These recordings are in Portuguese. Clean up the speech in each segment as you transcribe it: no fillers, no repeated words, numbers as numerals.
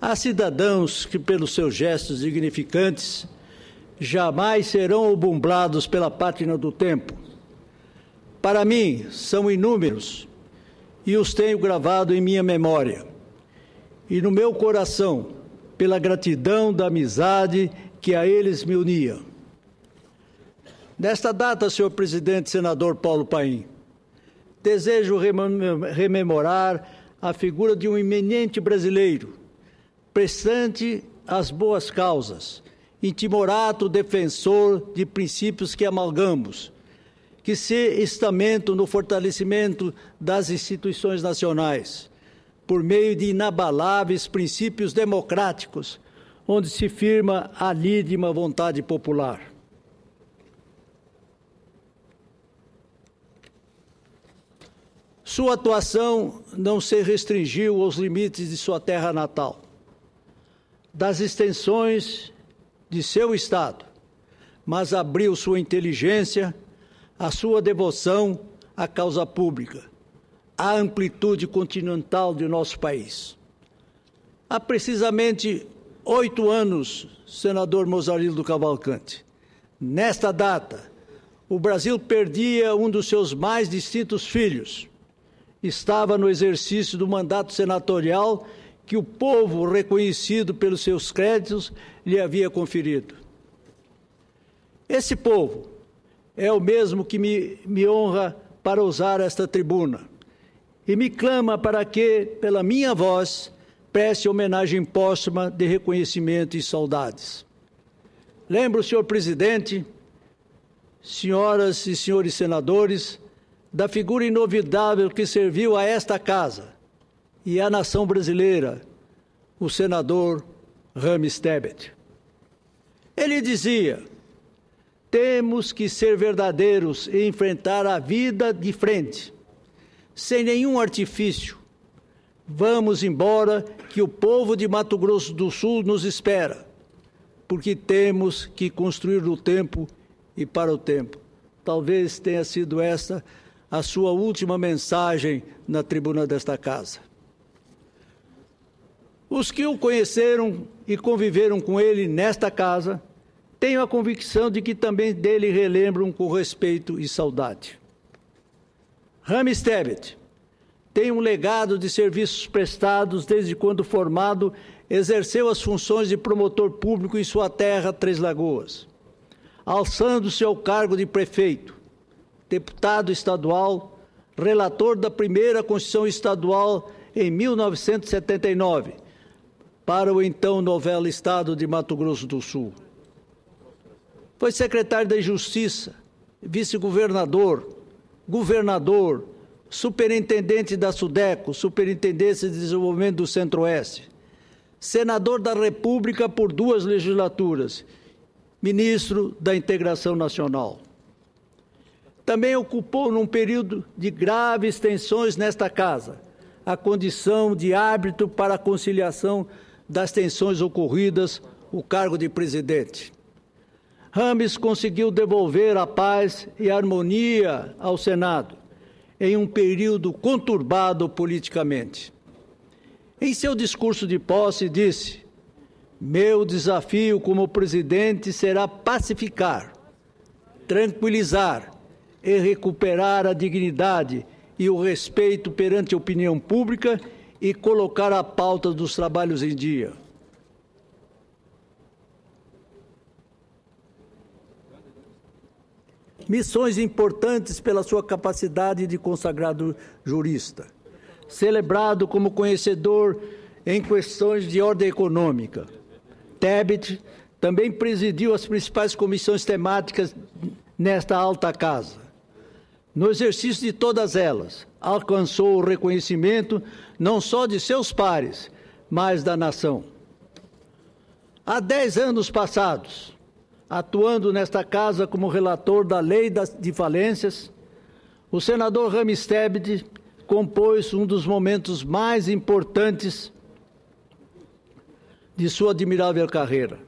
Há cidadãos que, pelos seus gestos dignificantes, jamais serão obumbrados pela pátina do tempo. Para mim, são inúmeros e os tenho gravado em minha memória e no meu coração, pela gratidão da amizade que a eles me unia. Nesta data, senhor presidente, senador Paulo Paim, desejo rememorar a figura de um eminente brasileiro, prestante às boas causas, intimorato defensor de princípios que amalgamos, que se estamentam no fortalecimento das instituições nacionais, por meio de inabaláveis princípios democráticos, onde se firma a lídima vontade popular. Sua atuação não se restringiu aos limites de sua terra natal, das extensões de seu Estado, mas abriu sua inteligência, a sua devoção à causa pública, à amplitude continental de nosso país. Há precisamente 8 anos, senador Mozarildo Cavalcante, nesta data, o Brasil perdia um dos seus mais distintos filhos. Estava no exercício do mandato senatorial que o povo, reconhecido pelos seus créditos, lhe havia conferido. Esse povo é o mesmo que me honra para usar esta tribuna e me clama para que, pela minha voz, preste homenagem póstuma de reconhecimento e saudades. Lembro, senhor presidente, senhoras e senhores senadores, da figura inovidável que serviu a esta casa e à nação brasileira, o senador Rames Tebet. Ele dizia: temos que ser verdadeiros e enfrentar a vida de frente, sem nenhum artifício. Vamos embora, que o povo de Mato Grosso do Sul nos espera, porque temos que construir no tempo e para o tempo. Talvez tenha sido esta a sua última mensagem na tribuna desta casa. Os que o conheceram e conviveram com ele nesta casa, tenho a convicção de que também dele relembram com respeito e saudade. Rames Tebet tem um legado de serviços prestados desde quando formado, exerceu as funções de promotor público em sua terra, Três Lagoas, alçando-se ao cargo de prefeito, deputado estadual, relator da primeira Constituição Estadual em 1979, para o então novel Estado de Mato Grosso do Sul. Foi secretário da Justiça, vice-governador, governador, superintendente da SUDECO, Superintendência de Desenvolvimento do Centro-Oeste, senador da República por 2 legislaturas, ministro da Integração Nacional. Também ocupou, num período de graves tensões nesta casa, a condição de árbitro para a conciliação das tensões ocorridas, o cargo de presidente. Rames conseguiu devolver a paz e a harmonia ao Senado, em um período conturbado politicamente. Em seu discurso de posse, disse: meu desafio como presidente será pacificar, tranquilizar e recuperar a dignidade e o respeito perante a opinião pública e colocar a pauta dos trabalhos em dia. Missões importantes pela sua capacidade de consagrado jurista, celebrado como conhecedor em questões de ordem econômica. Tebet também presidiu as principais comissões temáticas nesta alta casa. No exercício de todas elas, alcançou o reconhecimento não só de seus pares, mas da nação. Há 10 anos passados, atuando nesta casa como relator da Lei de Falências, o senador Rames Tebet compôs um dos momentos mais importantes de sua admirável carreira.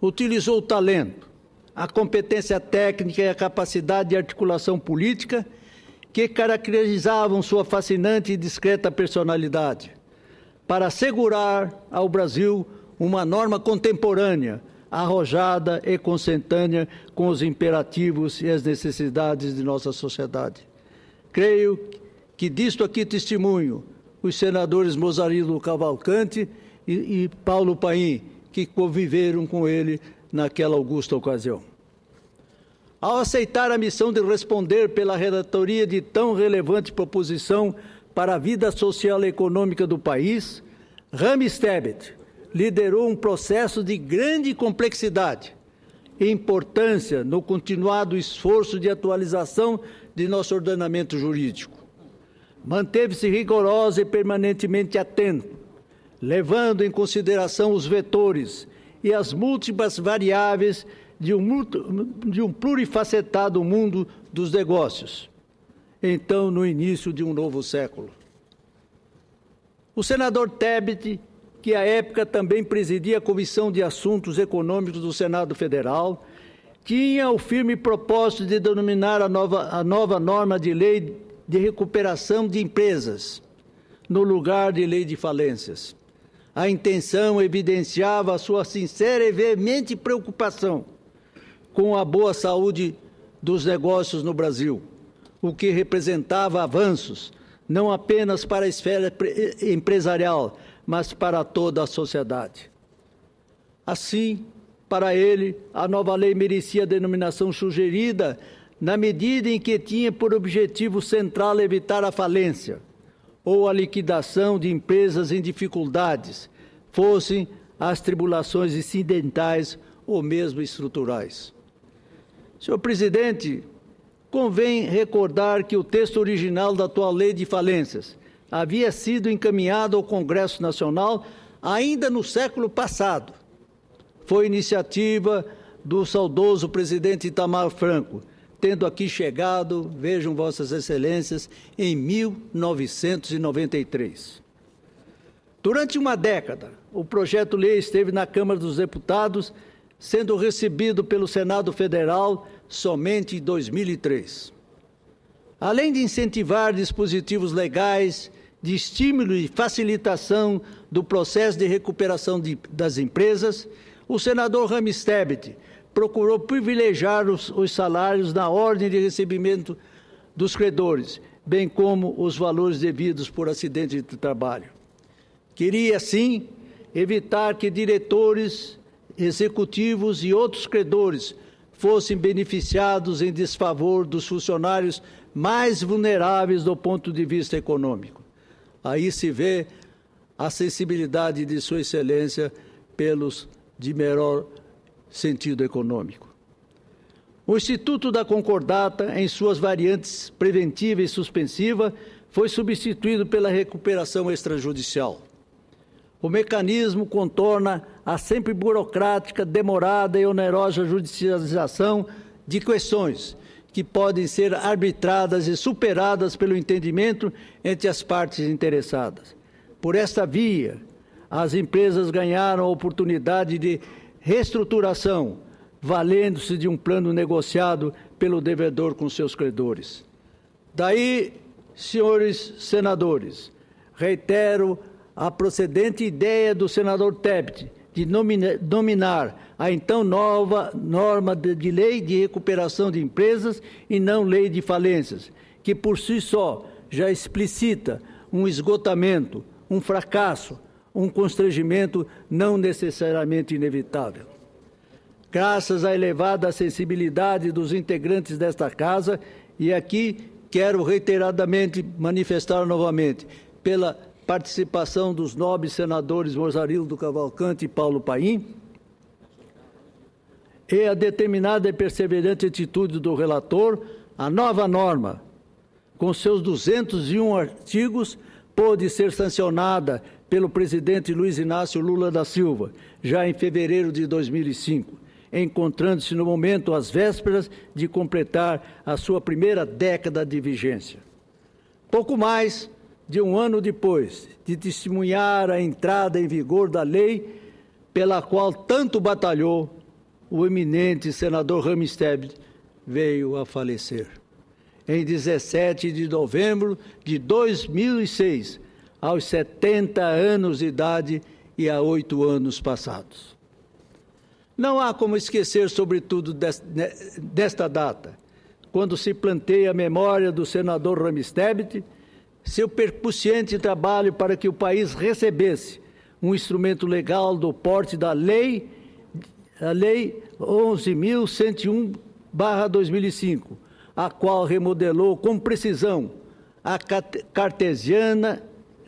Utilizou o talento, a competência técnica e a capacidade de articulação política que caracterizavam sua fascinante e discreta personalidade para assegurar ao Brasil uma norma contemporânea, arrojada e consentânea com os imperativos e as necessidades de nossa sociedade. Creio que disto aqui testemunho os senadores Mozarino Cavalcante e Paulo Paim, que conviveram com ele naquela augusta ocasião. Ao aceitar a missão de responder pela relatoria de tão relevante proposição para a vida social e econômica do país, Rames Tebet liderou um processo de grande complexidade e importância no continuado esforço de atualização de nosso ordenamento jurídico. Manteve-se rigoroso e permanentemente atento, levando em consideração os vetores e as múltiplas variáveis de um plurifacetado mundo dos negócios, então no início de um novo século. O senador Tebet, que à época também presidia a Comissão de Assuntos Econômicos do Senado Federal, tinha o firme propósito de denominar a nova norma de lei de recuperação de empresas, no lugar de lei de falências. A intenção evidenciava a sua sincera e veemente preocupação com a boa saúde dos negócios no Brasil, o que representava avanços não apenas para a esfera empresarial, mas para toda a sociedade. Assim, para ele, a nova lei merecia a denominação sugerida na medida em que tinha por objetivo central evitar a falência ou a liquidação de empresas em dificuldades, fossem as tribulações incidentais ou mesmo estruturais. Senhor presidente, convém recordar que o texto original da atual lei de falências havia sido encaminhado ao Congresso Nacional ainda no século passado. Foi iniciativa do saudoso presidente Itamar Franco, tendo aqui chegado, vejam vossas excelências, em 1993. Durante uma década, o projeto-lei esteve na Câmara dos Deputados, sendo recebido pelo Senado Federal somente em 2003. Além de incentivar dispositivos legais de estímulo e facilitação do processo de recuperação das empresas, o senador Rames Tebet procurou privilegiar os salários na ordem de recebimento dos credores, bem como os valores devidos por acidente de trabalho. Queria, assim, evitar que diretores, executivos e outros credores fossem beneficiados em desfavor dos funcionários mais vulneráveis do ponto de vista econômico. Aí se vê a sensibilidade de Sua Excelência pelos de melhor sentido econômico. O Instituto da Concordata, em suas variantes preventiva e suspensiva, foi substituído pela recuperação extrajudicial. O mecanismo contorna a sempre burocrática, demorada e onerosa judicialização de questões que podem ser arbitradas e superadas pelo entendimento entre as partes interessadas. Por esta via, as empresas ganharam a oportunidade de reestruturação, valendo-se de um plano negociado pelo devedor com seus credores. Daí, senhores senadores, reitero a procedente ideia do senador Tebet de nominar a então nova norma de lei de recuperação de empresas e não lei de falências, que por si só já explicita um esgotamento, um fracasso, um constrangimento não necessariamente inevitável. Graças à elevada sensibilidade dos integrantes desta Casa, e aqui quero reiteradamente manifestar novamente, pela participação dos nobres senadores Mozarino Cavalcante e Paulo Paim, e a determinada e perseverante atitude do relator, a nova norma, com seus 201 artigos, pôde ser sancionada pelo presidente Luiz Inácio Lula da Silva, já em fevereiro de 2005, encontrando-se no momento às vésperas de completar a sua primeira década de vigência. Pouco mais de um ano depois de testemunhar a entrada em vigor da lei pela qual tanto batalhou, o eminente senador Rames Tebet veio a falecer. Em 17 de novembro de 2006, aos 70 anos de idade e há 8 anos passados. Não há como esquecer, sobretudo, desta data, quando se planteia a memória do senador Rames Tebet, seu percussiente trabalho para que o país recebesse um instrumento legal do porte da Lei 11.101/2005, a qual remodelou com precisão a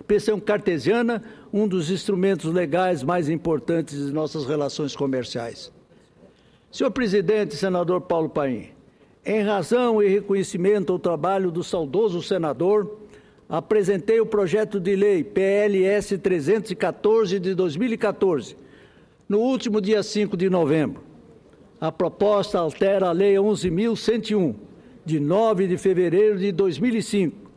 pressão cartesiana, um dos instrumentos legais mais importantes de nossas relações comerciais. Senhor presidente, senador Paulo Paim, em razão e reconhecimento ao trabalho do saudoso senador, apresentei o projeto de lei PLS 314 de 2014, no último dia 5 de novembro. A proposta altera a Lei 11.101, de 9 de fevereiro de 2005,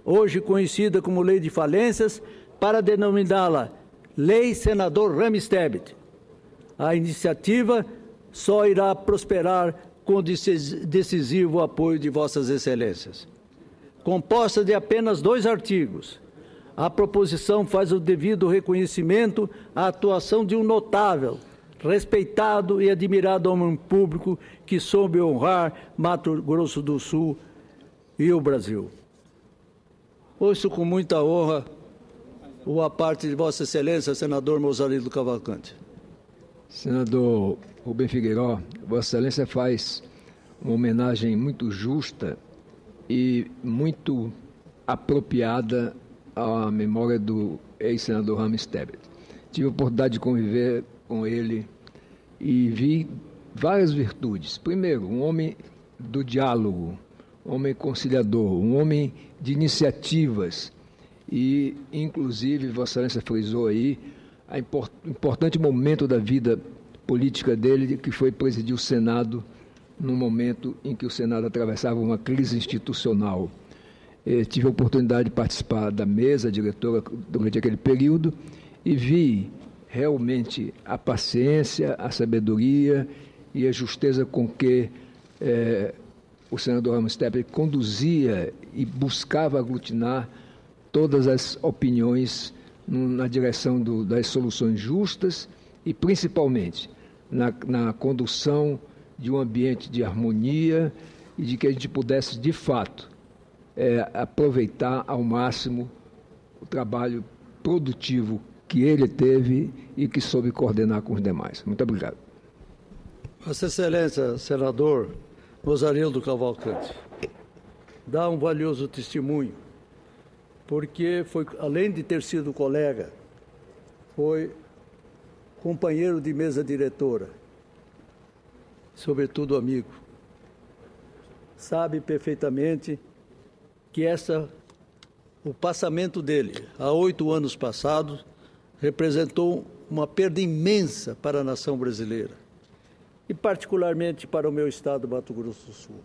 hoje conhecida como Lei de Falências, para denominá-la Lei Senador Rames Tebet. A iniciativa só irá prosperar com decisivo apoio de Vossas Excelências. Composta de apenas 2 artigos, a proposição faz o devido reconhecimento à atuação de um notável, respeitado e admirado homem público que soube honrar Mato Grosso do Sul e o Brasil. Ouço com muita honra a parte de Vossa Excelência, senador Mozarino Cavalcante. Senador Rubem Figueiró, Vossa Excelência faz uma homenagem muito justa e muito apropriada à memória do ex-senador Rames Tebet. Tive a oportunidade de conviver com ele e vi várias virtudes. Primeiro, um homem do diálogo, um homem conciliador, um homem de iniciativas e, inclusive, Vossa Excelência frisou aí importante momento da vida política dele, que foi presidir o Senado no momento em que o Senado atravessava uma crise institucional. Tive a oportunidade de participar da mesa diretora durante aquele período e vi realmente a paciência, a sabedoria e a justeza com que o senador Rames Tebet conduzia e buscava aglutinar todas as opiniões na direção das soluções justas e, principalmente, na condução de um ambiente de harmonia e de que a gente pudesse, de fato, aproveitar ao máximo o trabalho produtivo que ele teve e que soube coordenar com os demais. Muito obrigado. Vossa Excelência, senador Mozarino Cavalcante, dá um valioso testemunho, porque foi, além de ter sido colega, foi companheiro de mesa diretora, sobretudo amigo. Sabe perfeitamente que o passamento dele, há 8 anos passados, representou uma perda imensa para a nação brasileira, e particularmente para o meu estado, Mato Grosso do Sul,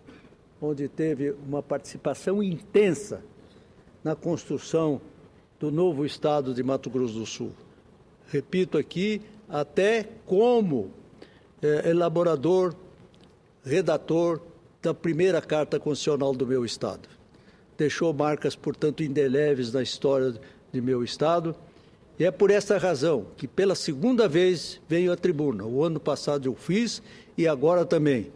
onde teve uma participação intensa na construção do novo estado de Mato Grosso do Sul. Repito aqui, até como elaborador, redator da primeira Carta Constitucional do meu estado. Deixou marcas, portanto, indeléveis na história de meu estado, e é por essa razão que, pela segunda vez, venho à tribuna. O ano passado eu fiz e agora também,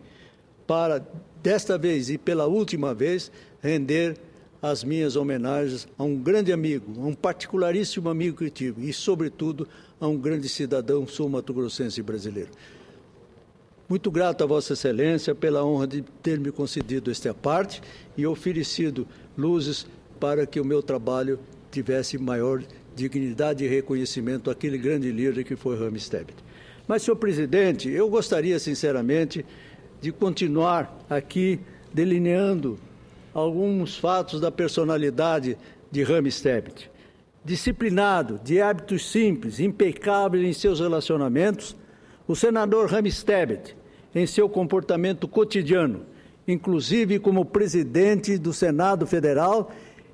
para, desta vez e pela última vez, render as minhas homenagens a um grande amigo, a um particularíssimo amigo que tive e, sobretudo, a um grande cidadão sul-mato-grossense brasileiro. Muito grato a Vossa Excelência pela honra de ter me concedido esta parte e oferecido luzes para que o meu trabalho tivesse maior dignidade e reconhecimento àquele grande líder que foi Rames Tebet. Mas, senhor presidente, eu gostaria, sinceramente, de continuar aqui delineando alguns fatos da personalidade de Rames Tebet. Disciplinado, de hábitos simples, impecável em seus relacionamentos, o senador Rames Tebet, em seu comportamento cotidiano, inclusive como presidente do Senado Federal,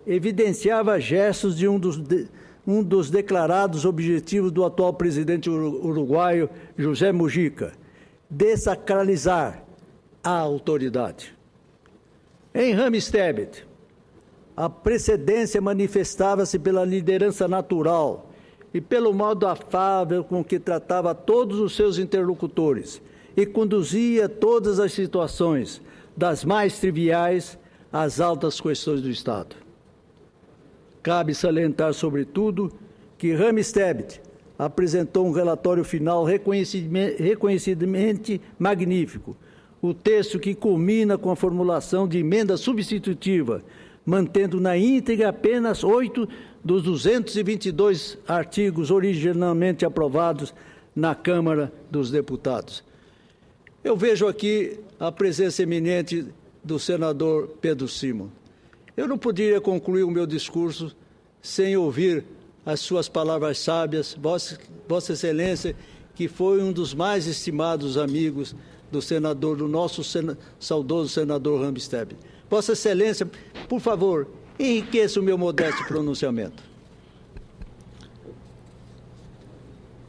evidenciava gestos de um dos declarados objetivos do atual presidente uruguaio, José Mujica: desacralizar a autoridade. Em Rames Tebet, A precedência manifestava-se pela liderança natural e pelo modo afável com que tratava todos os seus interlocutores e conduzia todas as situações, das mais triviais às altas questões do Estado. Cabe salientar, sobretudo, que Rames Tebet apresentou um relatório final reconhecidamente magnífico, o texto que culmina com a formulação de emenda substitutiva, mantendo na íntegra apenas 8 dos 222 artigos originalmente aprovados na Câmara dos Deputados. Eu vejo aqui a presença eminente do senador Pedro Simon. Eu não poderia concluir o meu discurso sem ouvir as suas palavras sábias, Vossa Excelência, que foi um dos mais estimados amigos do nosso saudoso senador Rames Tebet. Vossa Excelência, por favor, enriqueça o meu modesto pronunciamento.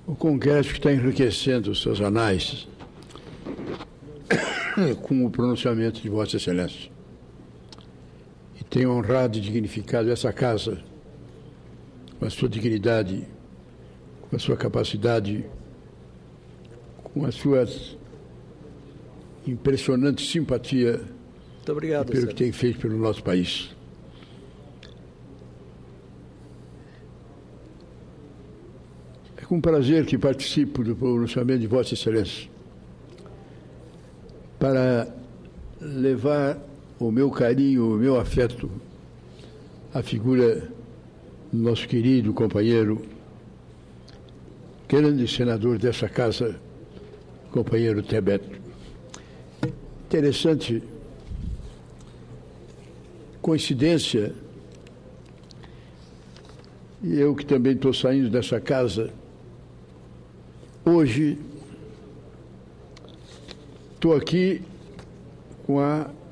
O Congresso está enriquecendo os seus anais com o pronunciamento de Vossa Excelência. E tem honrado e dignificado essa casa com a sua dignidade, com a sua capacidade, com a sua impressionante simpatia. Muito obrigado, pelo que tem feito pelo nosso país. É com prazer que participo do pronunciamento de Vossa Excelência para levar o meu carinho, o meu afeto à figura do nosso querido companheiro, grande senador dessa casa, companheiro Tebet. Interessante coincidência, e eu que também estou saindo dessa casa, hoje estou aqui com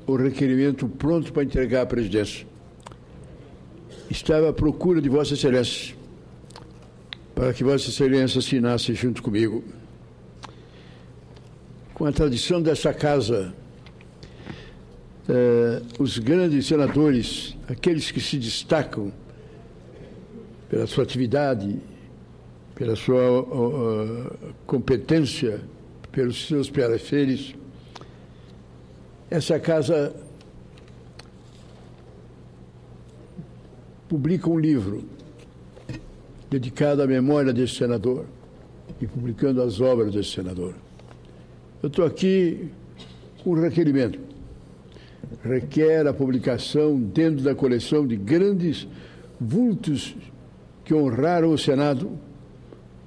o requerimento pronto para entregar à presidência. Estava à procura de Vossa Excelência, para que Vossa Excelência assinasse junto comigo. Com a tradição dessa casa, os grandes senadores, aqueles que se destacam pela sua atividade, pela sua competência, pelos seus pareceres, essa casa publica um livro dedicado à memória desse senador e publicando as obras desse senador. Eu estou aqui com um requerimento. Requer a publicação dentro da coleção de grandes vultos que honraram o Senado,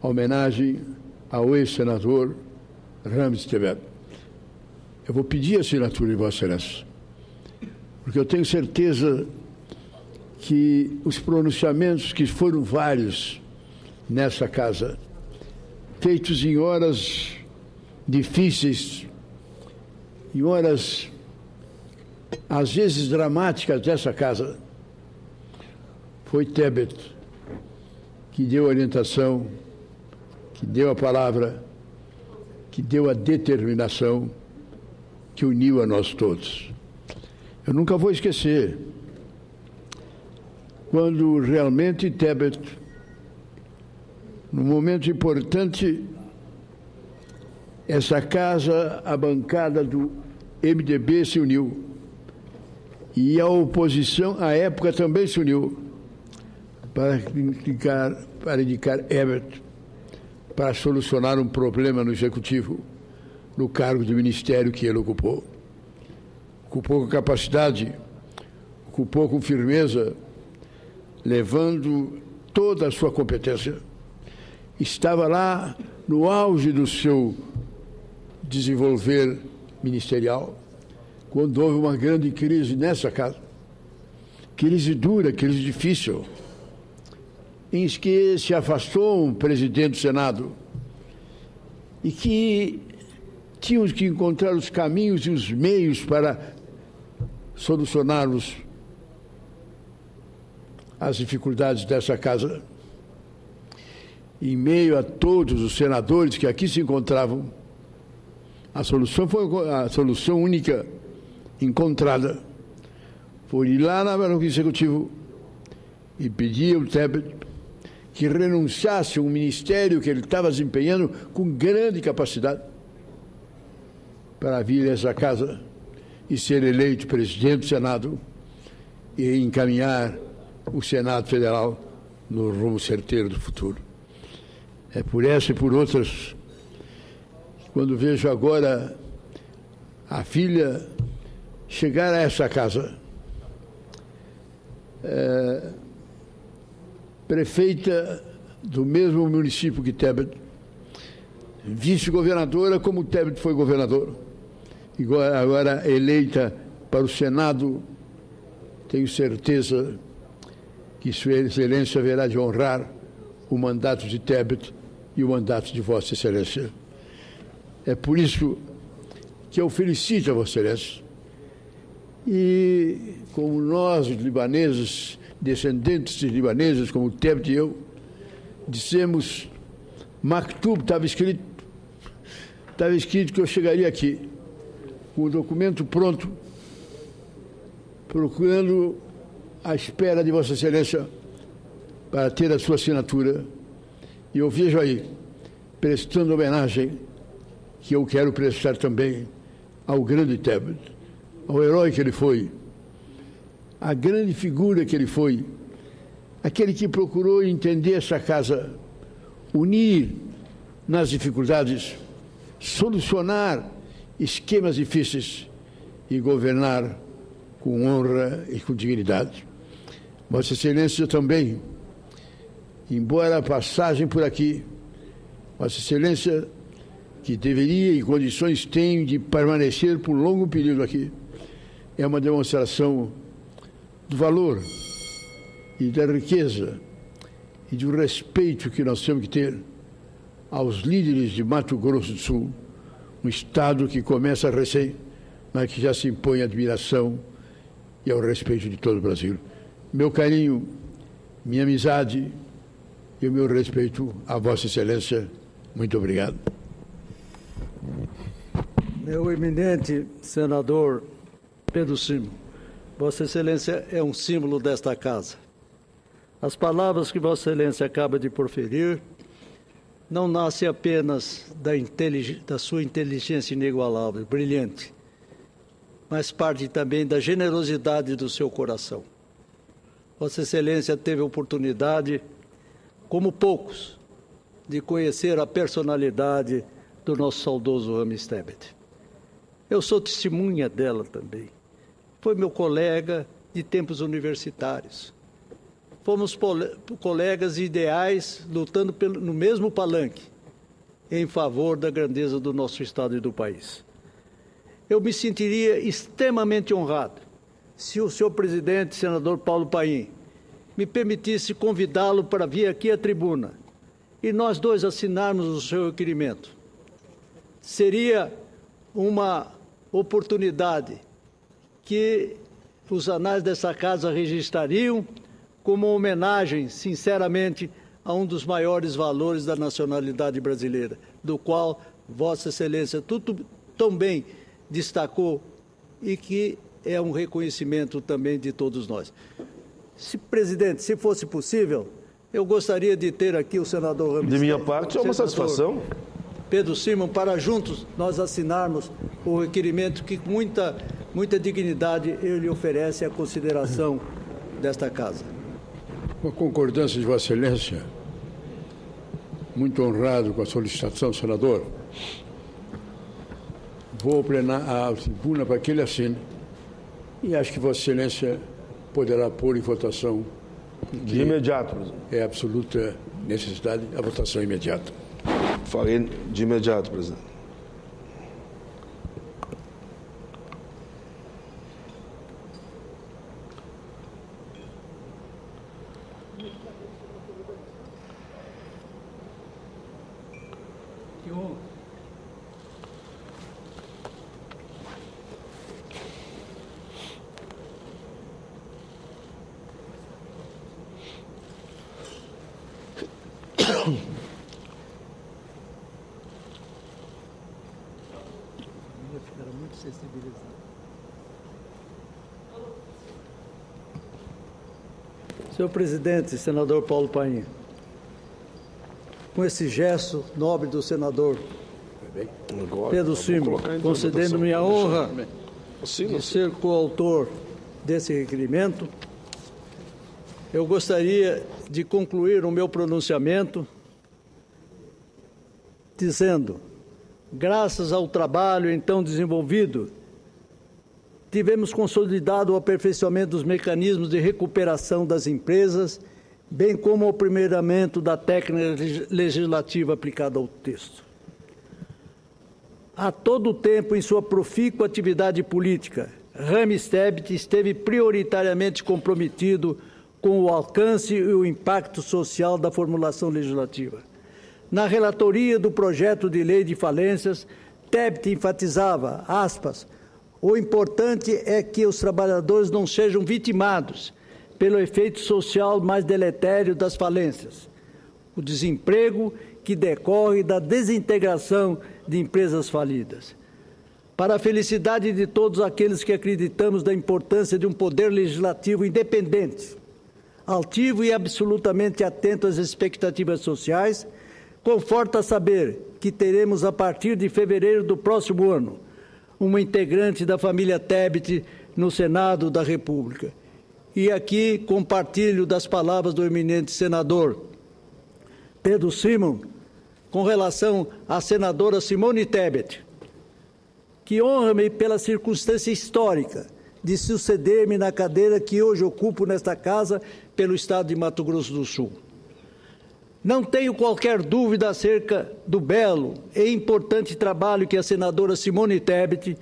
a homenagem ao ex-senador Rames Tebet. Eu vou pedir a assinatura de Vossa Excelência, porque eu tenho certeza que os pronunciamentos, que foram vários nessa casa, feitos em horas difíceis, em horas às vezes dramáticas dessa casa, foi Tebet que deu a orientação, que deu a palavra, que deu a determinação, que uniu a nós todos. Eu nunca vou esquecer quando realmente Tebet, num momento importante, essa casa, a bancada do MDB se uniu. E a oposição, à época, também se uniu para indicar Ebert para solucionar um problema no Executivo, no cargo de ministério que ele ocupou. Ocupou com capacidade, ocupou com firmeza, levando toda a sua competência. Estava lá no auge do seu desenvolver ministerial, quando houve uma grande crise nessa casa, crise dura, crise difícil, em que se afastou um presidente do Senado e que tínhamos que encontrar os caminhos e os meios para solucionarmos as dificuldades dessa casa. Em meio a todos os senadores que aqui se encontravam, a solução foi a solução única encontrada. foi lá na Banco Executivo e pedir ao Tebet que renunciasse a um ministério que ele estava desempenhando com grande capacidade para vir a essa casa e ser eleito presidente do Senado e encaminhar o Senado Federal no rumo certeiro do futuro. É por essa e por outras, quando vejo agora a filha chegar a essa casa, prefeita do mesmo município que Tebet, vice-governadora como Tebet foi governador, agora eleita para o Senado, tenho certeza que Sua Excelência haverá de honrar o mandato de Tebet e o mandato de Vossa Excelência. É por isso que eu felicito a Vossa Excelência. E como nós, os libaneses, descendentes de libaneses, como Tebet e eu, dissemos, Maktub, estava escrito que eu chegaria aqui com o documento pronto, procurando à espera de Vossa Excelência para ter a sua assinatura. E eu vejo aí, prestando homenagem, que eu quero prestar também ao grande Tebet, ao herói que ele foi, a grande figura que ele foi, aquele que procurou entender essa casa, unir nas dificuldades, solucionar esquemas difíceis e governar com honra e com dignidade. Vossa Excelência também, embora a passagem por aqui, Vossa Excelência, que deveria e condições tem de permanecer por um longo período aqui, é uma demonstração do valor e da riqueza e do respeito que nós temos que ter aos líderes de Mato Grosso do Sul, um estado que começa recém, mas que já se impõe a admiração e ao respeito de todo o Brasil. Meu carinho, minha amizade e o meu respeito a Vossa Excelência. Muito obrigado. Meu eminente senador Pedro Simão, Vossa Excelência é um símbolo desta casa. As palavras que Vossa Excelência acaba de proferir não nascem apenas da sua inteligência inigualável, brilhante, mas parte também da generosidade do seu coração. Vossa Excelência teve a oportunidade, como poucos, de conhecer a personalidade do nosso saudoso Rames Tebet. Eu sou testemunha dela também. Foi meu colega de tempos universitários. Fomos colegas ideais lutando no mesmo palanque em favor da grandeza do nosso Estado e do país. Eu me sentiria extremamente honrado se o senhor presidente, senador Paulo Paim, me permitisse convidá-lo para vir aqui à tribuna e nós dois assinarmos o seu requerimento. Seria uma oportunidade que os anais dessa casa registrariam como uma homenagem, sinceramente, a um dos maiores valores da nacionalidade brasileira, do qual Vossa Excelência tão bem destacou e que é um reconhecimento também de todos nós. Presidente, se fosse possível, eu gostaria de ter aqui o senador Rames. De minha parte, é uma satisfação. Pedro Simão, para juntos nós assinarmos o requerimento que com muita dignidade ele lhe oferece à consideração desta casa. Com a concordância de Vossa Excelência, muito honrado com a solicitação, senador, vou plenar a tribuna para que ele assine e acho que Vossa Excelência poderá pôr em votação. De imediato, presidente. É absoluta necessidade a votação imediata. Farei de imediato, presidente. Ficaram muito sensibilizados. Senhor presidente, senador Paulo Paim, com esse gesto nobre do senador Pedro Simon, concedendo-me a honra de ser coautor desse requerimento, eu gostaria de concluir o meu pronunciamento dizendo: graças ao trabalho então desenvolvido, tivemos consolidado o aperfeiçoamento dos mecanismos de recuperação das empresas, bem como o aprimoramento da técnica legislativa aplicada ao texto. A todo tempo, em sua profícua atividade política, Rames Tebet esteve prioritariamente comprometido com o alcance e o impacto social da formulação legislativa. Na relatoria do projeto de lei de falências, Tebet enfatizava, aspas, o importante é que os trabalhadores não sejam vitimados pelo efeito social mais deletério das falências, o desemprego que decorre da desintegração de empresas falidas. Para a felicidade de todos aqueles que acreditamos na importância de um poder legislativo independente, altivo e absolutamente atento às expectativas sociais, conforta saber que teremos, a partir de fevereiro do próximo ano, uma integrante da família Tebet no Senado da República. E aqui compartilho das palavras do eminente senador Pedro Simon com relação à senadora Simone Tebet, que honra-me pela circunstância histórica de suceder-me na cadeira que hoje ocupo nesta casa pelo Estado de Mato Grosso do Sul. Não tenho qualquer dúvida acerca do belo e importante trabalho que a senadora Simone Tebet,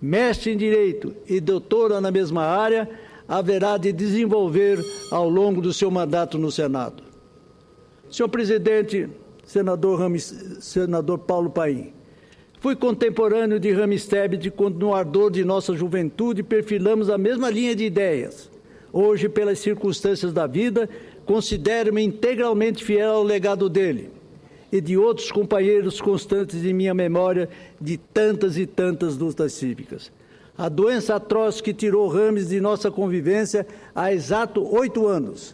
mestre em Direito e doutora na mesma área, haverá de desenvolver ao longo do seu mandato no Senado. Senhor presidente, senador Paulo Paim, fui contemporâneo de Rames Tebet quando, no ardor de nossa juventude, perfilamos a mesma linha de ideias. Hoje, pelas circunstâncias da vida, considero-me integralmente fiel ao legado dele e de outros companheiros constantes em minha memória de tantas e tantas lutas cívicas. A doença atroz que tirou Rames de nossa convivência há exato 8 anos,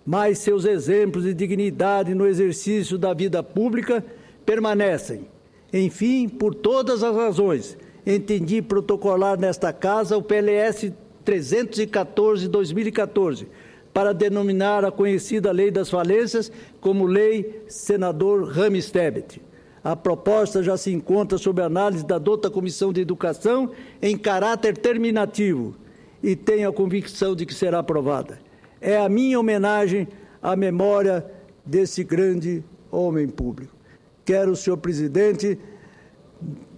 mas seus exemplos de dignidade no exercício da vida pública permanecem. Enfim, por todas as razões, entendi protocolar nesta Casa o PLS 314/2014, para denominar a conhecida Lei das Falências como Lei Senador Rames Tebet. A proposta já se encontra sob análise da dota Comissão de Educação em caráter terminativo e tenho a convicção de que será aprovada. É a minha homenagem à memória desse grande homem público. Quero, senhor presidente,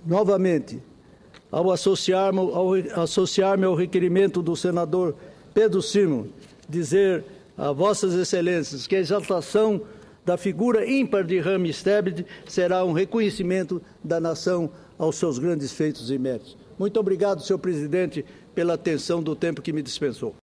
novamente, ao associar-me ao requerimento do senador Pedro Simon, dizer a vossas excelências que a exaltação da figura ímpar de Rames Tebet será um reconhecimento da nação aos seus grandes feitos e méritos. Muito obrigado, senhor presidente, pela atenção do tempo que me dispensou.